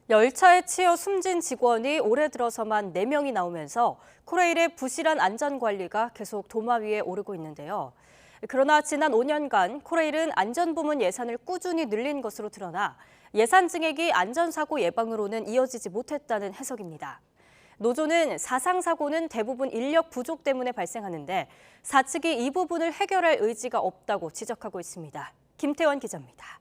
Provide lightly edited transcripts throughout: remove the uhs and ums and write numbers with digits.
열차에 치여 숨진 직원이 올해 들어서만 4명이 나오면서 코레일의 부실한 안전관리가 계속 도마 위에 오르고 있는데요. 그러나 지난 5년간 코레일은 안전부문 예산을 꾸준히 늘린 것으로 드러나 예산 증액이 안전사고 예방으로는 이어지지 못했다는 해석입니다. 노조는 사상사고는 대부분 인력 부족 때문에 발생하는데 사측이 이 부분을 해결할 의지가 없다고 지적하고 있습니다. 김태원 기자입니다.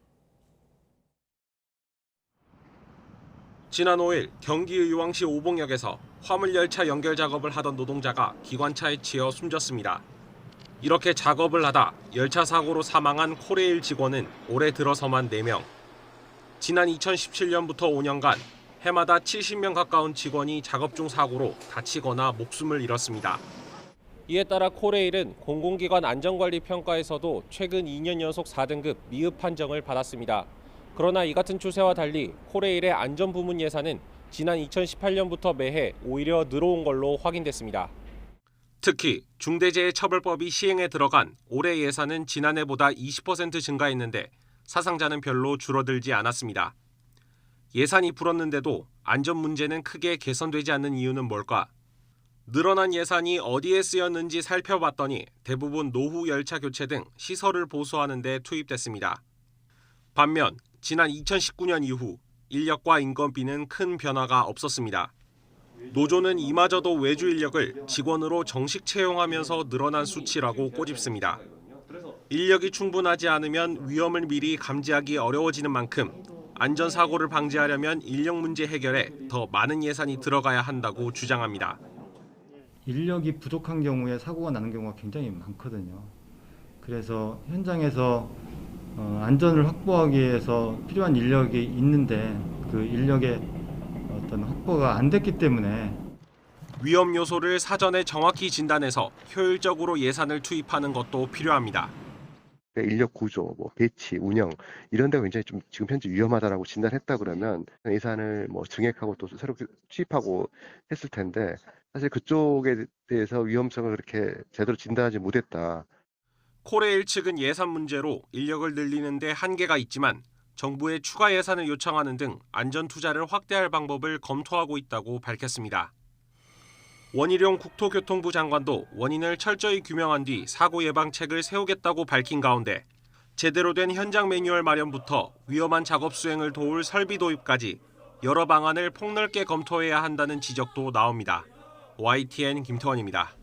지난 5일 경기 의왕시 오봉역에서 화물열차 연결 작업을 하던 노동자가 기관차에 치여 숨졌습니다. 이렇게 작업을 하다 열차 사고로 사망한 코레일 직원은 올해 들어서만 4명. 지난 2017년부터 5년간 해마다 70명 가까운 직원이 작업 중 사고로 다치거나 목숨을 잃었습니다. 이에 따라 코레일은 공공기관 안전관리 평가에서도 최근 2년 연속 4등급 미흡 판정을 받았습니다. 그러나 이 같은 추세와 달리 코레일의 안전부문 예산은 지난 2018년부터 매해 오히려 늘어온 걸로 확인됐습니다. 특히 중대재해처벌법이 시행에 들어간 올해 예산은 지난해보다 20% 증가했는데 사상자는 별로 줄어들지 않았습니다. 예산이 불었는데도 안전 문제는 크게 개선되지 않는 이유는 뭘까? 늘어난 예산이 어디에 쓰였는지 살펴봤더니 대부분 노후 열차 교체 등 시설을 보수하는 데 투입됐습니다. 반면 지난 2019년 이후 인력과 인건비는 큰 변화가 없었습니다. 노조는 이마저도 외주 인력을 직원으로 정식 채용하면서 늘어난 수치라고 꼬집습니다. 인력이 충분하지 않으면 위험을 미리 감지하기 어려워지는 만큼 안전사고를 방지하려면 인력 문제 해결에 더 많은 예산이 들어가야 한다고 주장합니다. 인력이 부족한 경우에 사고가 나는 경우가 굉장히 많거든요. 그래서 현장에서 안전을 확보하기 위해서 필요한 인력이 있는데 그 인력의 어떤 확보가 안 됐기 때문에 위험 요소를 사전에 정확히 진단해서 효율적으로 예산을 투입하는 것도 필요합니다. 인력 구조, 배치, 운영 이런 데가 굉장히 좀 지금 현재 위험하다라고 진단했다 그러면 예산을 증액하고 또 새롭게 투입하고 했을 텐데 사실 그쪽에 대해서 위험성을 그렇게 제대로 진단하지 못했다. 코레일 측은 예산 문제로 인력을 늘리는 데 한계가 있지만 정부에 추가 예산을 요청하는 등 안전 투자를 확대할 방법을 검토하고 있다고 밝혔습니다. 원희룡 국토교통부 장관도 원인을 철저히 규명한 뒤 사고 예방책을 세우겠다고 밝힌 가운데 제대로 된 현장 매뉴얼 마련부터 위험한 작업 수행을 도울 설비 도입까지 여러 방안을 폭넓게 검토해야 한다는 지적도 나옵니다. YTN 김태원입니다.